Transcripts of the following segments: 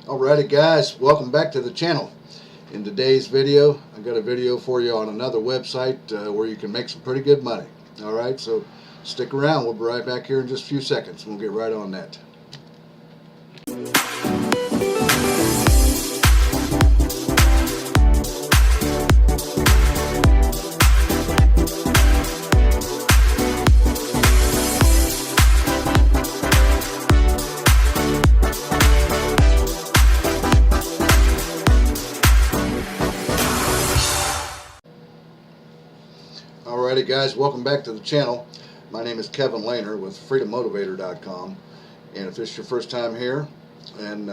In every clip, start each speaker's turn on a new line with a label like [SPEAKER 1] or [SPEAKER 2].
[SPEAKER 1] Alrighty guys, welcome back to the channel. In today's video, I got a video for you on another website where you can make some pretty good money. Alright, so stick around. We'll be right back here in just a few seconds. We'll get right on that. Alrighty guys, welcome back to the channel. My name is Kevin Lehner with Motivator.com, and if this is your first time here and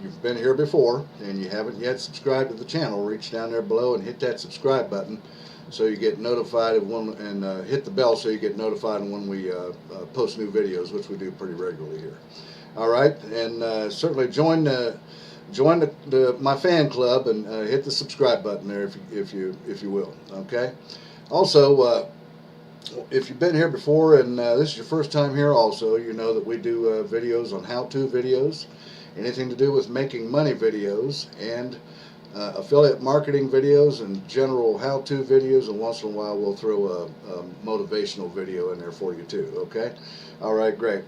[SPEAKER 1] you've been here before and you haven't yet subscribed to the channel, reach down there below and hit that subscribe button so you get notified of when, and hit the bell so you get notified when we post new videos, which we do pretty regularly here. Alright, and certainly join my fan club and hit the subscribe button there if you will. Okay. Also, if you've been here before and this is your first time here also, you know that we do videos on how-to videos, anything to do with making money videos, and affiliate marketing videos, and general how-to videos, and once in a while we'll throw a motivational video in there for you too, okay? Alright, great.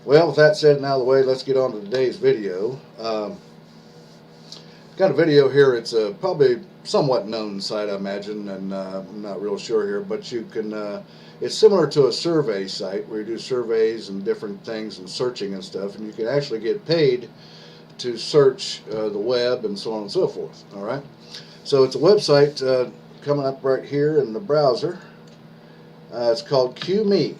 [SPEAKER 1] Well, with that said and out of the way, let's get on to today's video. Got a video here. It's probably somewhat known site, I imagine, and I'm not real sure here, but you can it's similar to a survey site where you do surveys and different things and searching and stuff, and you can actually get paid to search the web and so on and so forth. Alright, so it's a website coming up right here in the browser. It's called Qmee.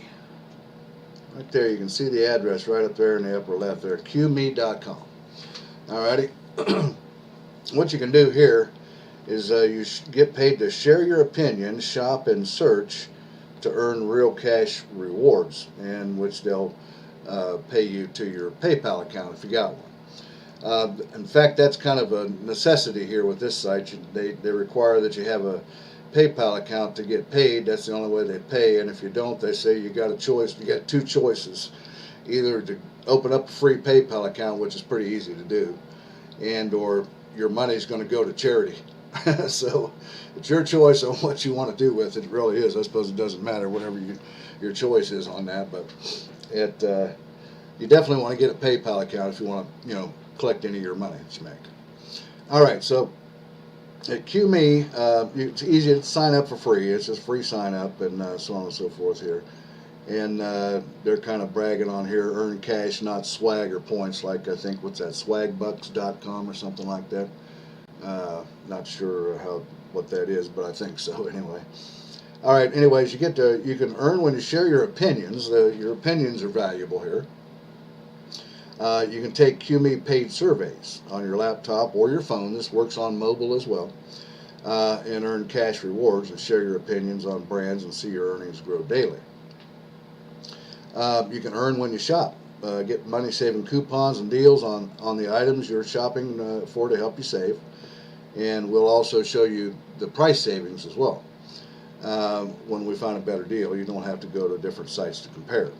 [SPEAKER 1] Right there, you can see the address right up there in the upper left there, Qmee.com. Alrighty. What you can do here is you get paid to share your opinion, shop, and search to earn real cash rewards, in which they'll pay you to your PayPal account if you got one. In fact, that's kind of a necessity here with this site. They require that you have a PayPal account to get paid. That's the only way they pay, and if you don't, they say you got a choice. You got two choices: either to open up a free PayPal account, which is pretty easy to do, and or your money's going to go to charity. So it's your choice on what you want to do with it. It really is. I suppose it doesn't matter, whatever your choice is on that, but you definitely want to get a PayPal account if you want to, collect any of your money that you make. All right, so at Qmee, it's easy to sign up for free. It's just free sign up and so on and so forth here. And they're kind of bragging on here, earn cash, not swag or points, like I think, what's that, swagbucks.com or something like that. Not sure what that is, but I think so anyway. All right, anyways, you can earn when you share your opinions. Your opinions are valuable here. You can take Qmee paid surveys on your laptop or your phone. This works on mobile as well. And earn cash rewards and share your opinions on brands and see your earnings grow daily. You can earn when you shop. Get money-saving coupons and deals on the items you're shopping for to help you save. And we'll also show you the price savings as well. When we find a better deal, you don't have to go to different sites to compare.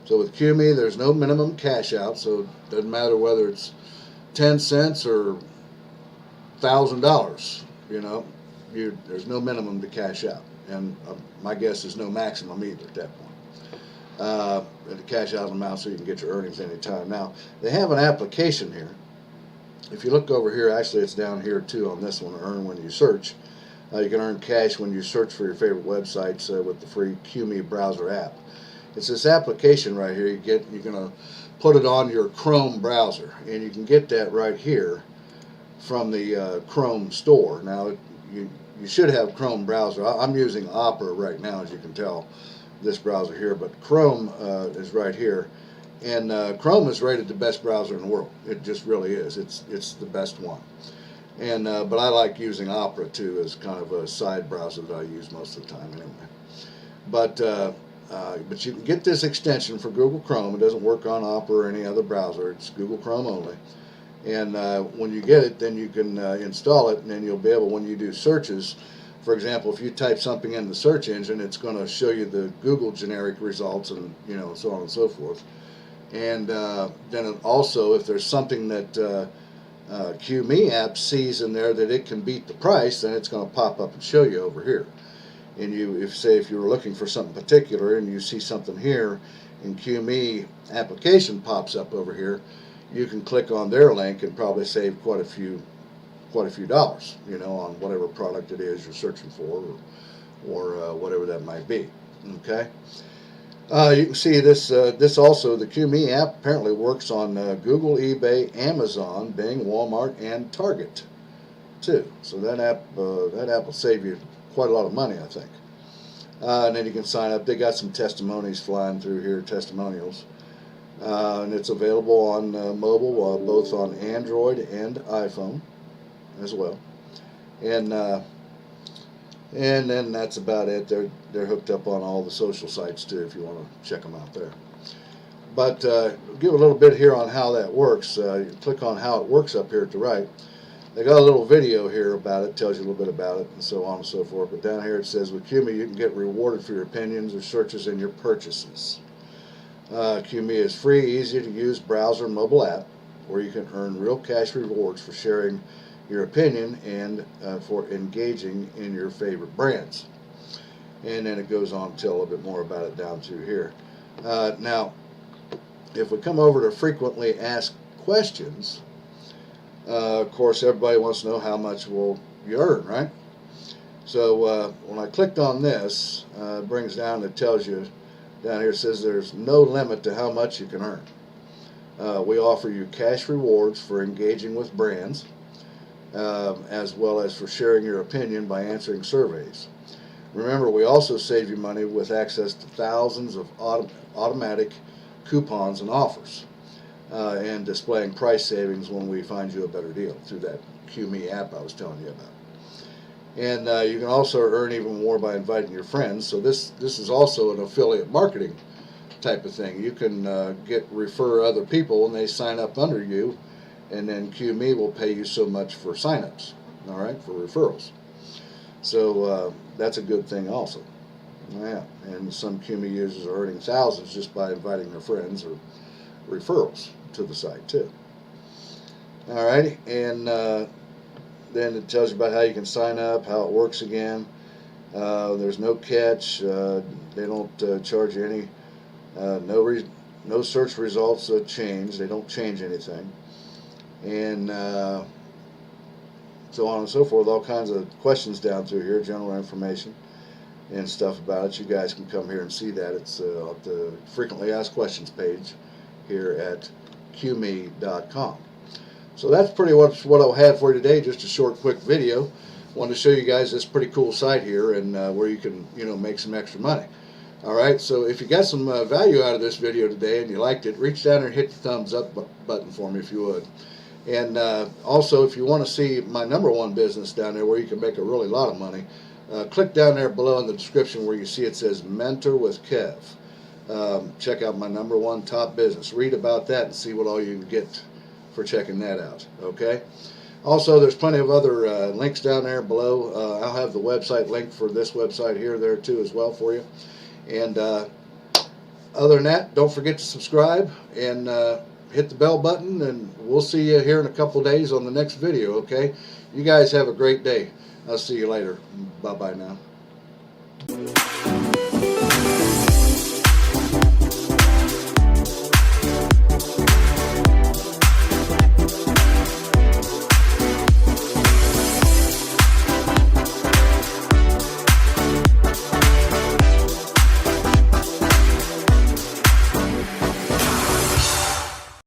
[SPEAKER 1] So with Qmee, there's no minimum cash out, so it doesn't matter whether it's 10 cents or $1,000. There's no minimum to cash out, and my guess is no maximum either at that point. To cash out an amount so you can get your earnings anytime. Now, they have an application here. If you look over here, actually it's down here too on this one, earn when you search. You can earn cash when you search for your favorite websites with the free Qmee browser app. It's this application right here. You're going to put it on your Chrome browser, and you can get that right here from the Chrome store. Now, you should have Chrome browser. I'm using Opera right now, as you can tell, this browser here, but Chrome is right here, and Chrome is rated the best browser in the world. It just really is. It's the best one. And but I like using Opera too as kind of a side browser that I use most of the time anyway. But you can get this extension for Google Chrome. It doesn't work on Opera or any other browser. It's Google Chrome only. And when you get it, then you can install it, and then you'll be able, when you do searches, for example, if you type something in the search engine, it's going to show you the Google generic results, and so on and so forth. And then also, if there's something that Qmee app sees in there that it can beat the price, then it's going to pop up and show you over here. And if you were looking for something particular and you see something here, and Qmee application pops up over here, you can click on their link and probably save quite a few dollars, on whatever product it is you're searching for, or whatever that might be. Okay. You can see this also, the Qmee app apparently works on Google, eBay, Amazon, Bing, Walmart, and Target too. So that app will save you quite a lot of money, I think. And then you can sign up. They got some testimonies flying through here, testimonials. And it's available on mobile, both on Android and iPhone as well. And then that's about it. They're hooked up on all the social sites too, if you want to check them out there. But give a little bit here on how that works. You click on how it works up here at the right. They got a little video here about it, tells you a little bit about it, and so on and so forth. But down here it says, with Qmee you can get rewarded for your opinions or searches in your purchases. Qmee is free, easy to use browser mobile app where you can earn real cash rewards for sharing your opinion and for engaging in your favorite brands. And then it goes on to tell a little bit more about it down through here. Now, if we come over to frequently asked questions, of course everybody wants to know how much will you earn, right? So when I clicked on this, it brings down, it tells you down here, it says there's no limit to how much you can earn. We offer you cash rewards for engaging with brands, as well as for sharing your opinion by answering surveys. Remember, we also save you money with access to thousands of automatic coupons and offers, and displaying price savings when we find you a better deal through that Qmee app I was telling you about. And you can also earn even more by inviting your friends. So this is also an affiliate marketing type of thing. You can refer other people and they sign up under you, and then Qmee will pay you so much for signups, all right, for referrals. So that's a good thing also. Yeah, and some Qmee users are earning thousands just by inviting their friends or referrals to the site too. All righty, and then it tells you about how you can sign up, how it works again. There's no catch. They don't charge you any. No search results change. They don't change anything. And so on and so forth. All kinds of questions down through here, general information and stuff about it. You guys can come here and see that. It's at the frequently asked questions page here at Qmee.com. So that's pretty much what I had for you today. Just a short, quick video. Wanted to show you guys this pretty cool site here, and where you can, make some extra money. All right. So if you got some value out of this video today and you liked it, reach down there and hit the thumbs up button for me if you would. And also, if you want to see my #1 business down there where you can make a really lot of money, click down there below in the description where you see it says Mentor with Kev. Check out my #1 top business. Read about that and see what all you can get for checking that out. Okay. Also, there's plenty of other links down there below. I'll have the website linked for this website here, there too, as well for you. And other than that, don't forget to subscribe and hit the bell button, and we'll see you here in a couple days on the next video. Okay. You guys have a great day. I'll see you later. Bye bye now.